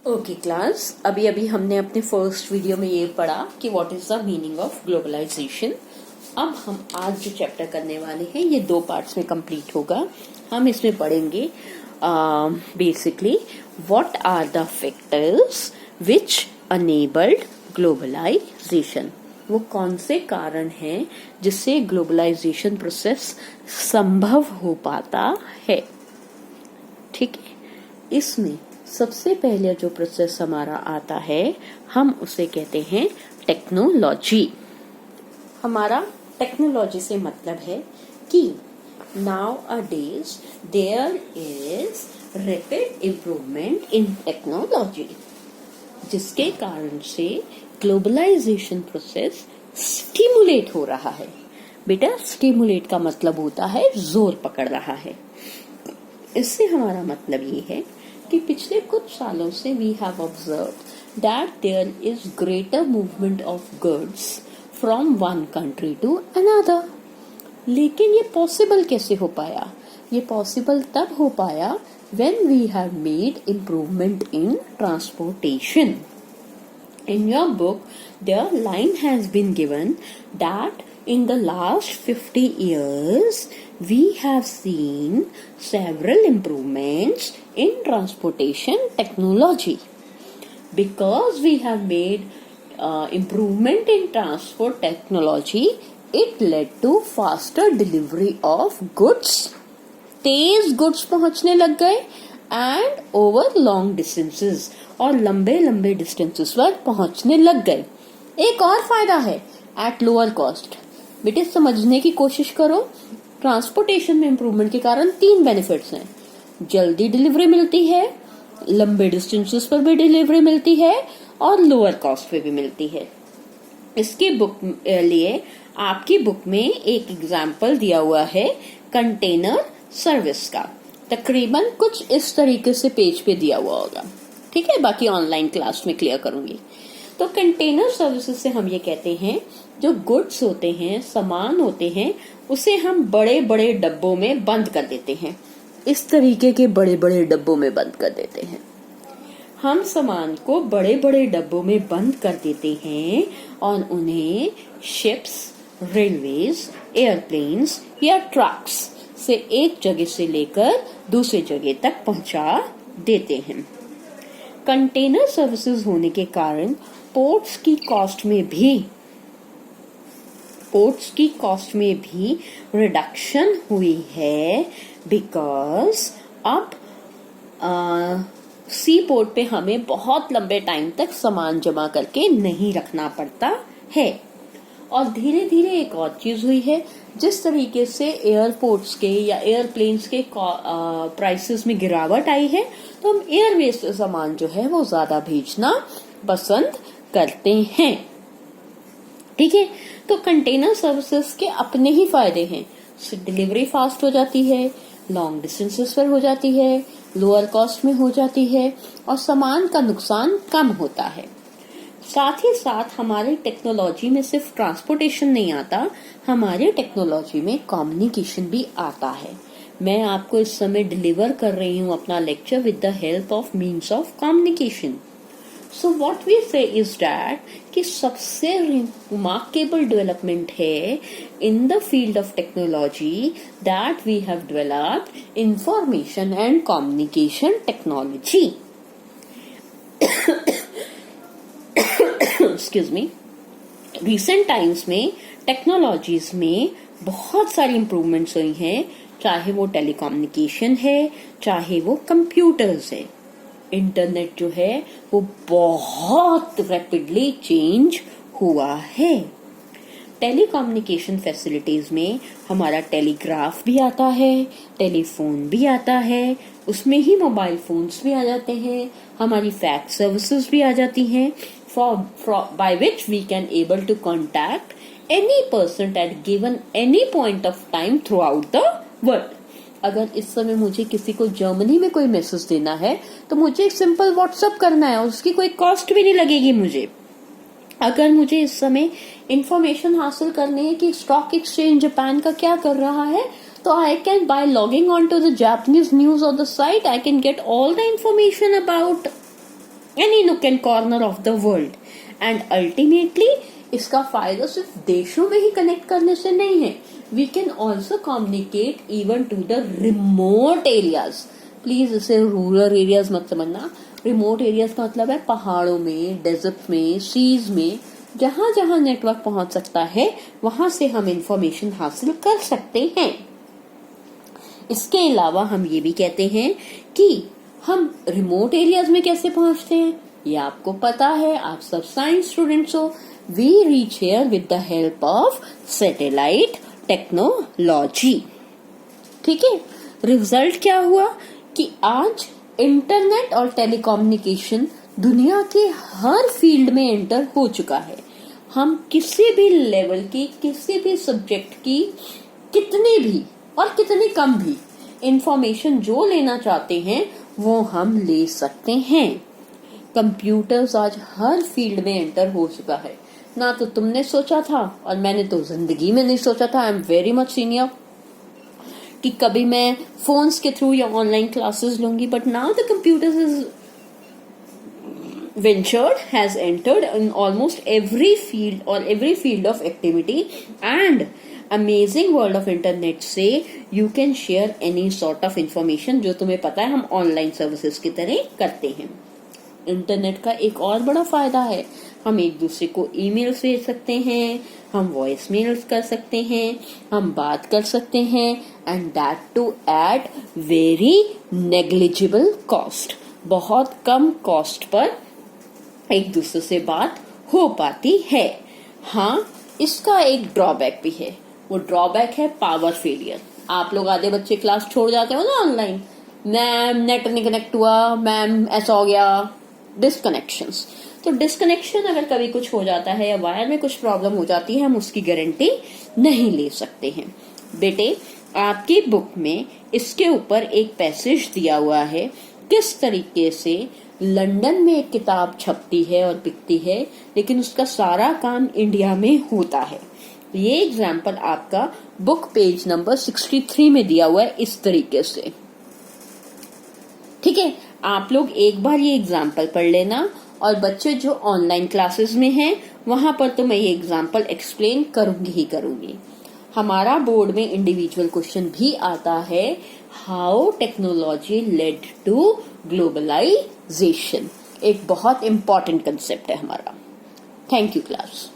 Okay class, अभी अभी हमने अपने फर्स्ट वीडियो में ये पढ़ा कि what is the meaning of globalisation. अब हम आज जो चैप्टर करने वाले हैं ये 2 पार्ट्स में कंप्लीट होगा। हम इसमें पढ़ेंगे basically what are the factors which enabled globalisation. वो कौन से कारण हैं जिससे ग्लोबलाइजेशन प्रोसेस संभव हो पाता है। ठीक है, इसमें सबसे पहले जो प्रोसेस हमारा आता है हम उसे कहते हैं टेक्नोलॉजी। हमारा टेक्नोलॉजी से मतलब है कि nowadays there is rapid improvement in technology, जिसके कारण से ग्लोबलाइजेशन प्रोसेस स्टिमुलेट हो रहा है। बेटा, स्टिमुलेट का मतलब होता है जोर पकड़ रहा है। इससे हमारा मतलब ये है कि पिछले कुछ सालों से we have observed that there is greater movement of goods from one country to another. लेकिन ये पॉसिबल कैसे हो पाया? ये पॉसिबल तब हो पाया when we have made improvement in transportation. In your book, their line has been given that in the last 50 years, we have seen several improvements in transportation technology. Because we have made improvement in transport technology, it led to faster delivery of goods. Tej goods पहुंचने लग गए and over long distances, और लंबे लंबे distances पर पहुंचने लग गए। एक और फायदा है, एट लोअर कॉस्ट। बेटे, समझने की कोशिश करो। ट्रांसपोर्टेशन में इंप्रूवमेंट के कारण 3 बेनिफिट्स हैं। जल्दी डिलीवरी मिलती है, लंबे डिस्टेंसेस पर भी डिलीवरी मिलती है, और लोअर कॉस्ट पे भी मिलती है। इसके बुक लिए आपकी बुक में एक एग्जाम्पल दिया हुआ है कंटेनर सर्विस का। तकरीबन कुछ इस तरीके से पेज पे दिया हुआ होगा। ठीक है, बाकी ऑनलाइन क्लास में क्लियर करूंगी। तो कंटेनर सर्विसेज से हम ये कहते हैं जो गुड्स होते हैं, सामान होते हैं, उसे हम बड़े बड़े डब्बों में बंद कर देते हैं। इस तरीके के बड़े बड़े डब्बों में बंद कर देते हैं। हम सामान को बड़े बड़े डब्बों में बंद कर देते हैं और उन्हें शिप्स, रेलवेज, एयरप्लेन्स या ट्रक्स से एक जगह से लेकर दूसरी जगह तक पहुंचा देते हैं। कंटेनर सर्विसेज होने के कारण पोर्ट्स की कॉस्ट में भी रिडक्शन हुई है। बिकॉज अब सी पोर्ट पे हमें बहुत लंबे टाइम तक सामान जमा करके नहीं रखना पड़ता है। और धीरे धीरे एक और चीज हुई है, जिस तरीके से एयरपोर्ट्स के या एयरप्लेन्स के प्राइसेस में गिरावट आई है, तो हम एयरवेज से सामान जो है वो ज्यादा भेजना पसंद करते हैं। ठीक है, तो कंटेनर सर्विसेज के अपने ही फायदे हैं। डिलीवरी फास्ट हो जाती है, लॉन्ग डिस्टेंसेस पर हो जाती है, लोअर कॉस्ट में हो जाती है, और सामान का नुकसान कम होता है। साथ ही साथ हमारी टेक्नोलॉजी में सिर्फ ट्रांसपोर्टेशन नहीं आता, हमारी टेक्नोलॉजी में कम्युनिकेशन भी आता है। मैं आपको इस समय डिलीवर कर रही हूँ अपना lecture with the help of means of communication. So what we say is that कि सबसे रिमार्केबल डेवलपमेंट है in the field of technology that we have developed information and communication technology. Excuse me. Recent times में technologies में बहुत सारी improvements हुई हैं, चाहे वो टेलीकम्युनिकेशन है, चाहे वो कंप्यूटर्स है। इंटरनेट जो है वो बहुत रैपिडली चेंज हुआ है। टेलीकम्युनिकेशन फैसिलिटीज में हमारा टेलीग्राफ भी आता है, टेलीफोन भी आता है, उसमें ही मोबाइल फोन्स भी आ जाते हैं, हमारी फैक्स सर्विसेज भी आ जाती हैं, by which we can able to contact any person at given any point of time throughout the world. अगर इस समय मुझे किसी को जर्मनी में कोई मैसेज देना है तो मुझे सिंपल व्हाट्सएप करना है, उसकी कोई कॉस्ट भी नहीं लगेगी मुझे। अगर मुझे इस समय इंफॉर्मेशन हासिल करनी है कि स्टॉक एक्सचेंज जापान का क्या कर रहा है, तो I can, by logging on to the Japanese news or the site, I can get all the information about any nook and corner of the world. And ultimately इसका फायदा सिर्फ देशों में ही कनेक्ट करने से नहीं है, we can also communicate even to the remote areas. Please इसे रूरल एरियाज मत समझना, रिमोट एरियाज का मतलब है पहाड़ों में, डेजर्ट में, सीज में, जहां जहां नेटवर्क पहुंच सकता है वहां से हम इंफॉर्मेशन हासिल कर सकते हैं। इसके अलावा हम ये भी कहते हैं कि हम रिमोट एरियाज में कैसे पहुंचते हैं, ये आपको पता है, आप सब साइंस स्टूडेंट्स हो। We reach here with the help of satellite technology. ठीक है, रिजल्ट क्या हुआ कि आज इंटरनेट और टेलीकम्युनिकेशन दुनिया के हर फील्ड में एंटर हो चुका है। हम किसी भी लेवल की, किसी भी सब्जेक्ट की कितनी भी और कितनी कम भी इंफॉर्मेशन जो लेना चाहते हैं वो हम ले सकते हैं। कंप्यूटर्स आज हर फील्ड में एंटर हो चुका है। ना तो तुमने सोचा था और मैंने तो जिंदगी में नहीं सोचा था, I am very much senior, कि कभी मैं फोन्स के थ्रू या ऑनलाइन क्लासेस लूंगी, but now the computers is ventured, has entered in almost every field of activity, and amazing world of internet से you can share any sort of information जो तुम्हें पता है हम ऑनलाइन सर्विसेज की तरह करते हैं। इंटरनेट का एक और बड़ा फायदा है, हम एक दूसरे को ईमेल्स भेज सकते हैं, हम वॉइस मेल्स कर सकते हैं, हम बात कर सकते हैं, and that too at very negligible cost. बहुत कम कॉस्ट पर एक दूसरे से बात हो पाती है। हाँ, इसका एक ड्रॉबैक भी है, वो ड्रॉबैक है पावर फेलियर। आप लोग आधे बच्चे क्लास छोड़ जाते हो ना ऑनलाइन, मैम नेट नहीं कनेक्ट हुआ, मैम ऐसा हो गया, डिस्कनेक्शंस। तो डिस्कनेक्शन अगर कभी कुछ हो जाता है या वायर में कुछ प्रॉब्लम हो जाती है, हम उसकी गारंटी नहीं ले सकते हैं। बेटे, आपकी बुक में इसके ऊपर एक पैसेज दिया हुआ है, किस तरीके से लंदन में एक किताब छपती है और बिकती है, लेकिन उसका सारा काम इंडिया में होता है। ये एग्जाम्पल आपका बुक पेज नंबर 63 में दिया हुआ है इस तरीके से। ठीक है, आप लोग एक बार ये एग्जाम्पल पढ़ लेना, और बच्चे जो ऑनलाइन क्लासेस में हैं वहां पर तो मैं ये एग्जाम्पल एक्सप्लेन करूंगी ही करूंगी। हमारा बोर्ड में इंडिविजुअल क्वेश्चन भी आता है, how technology led to globalisation. एक बहुत इंपॉर्टेंट कंसेप्ट है हमारा। Thank you class.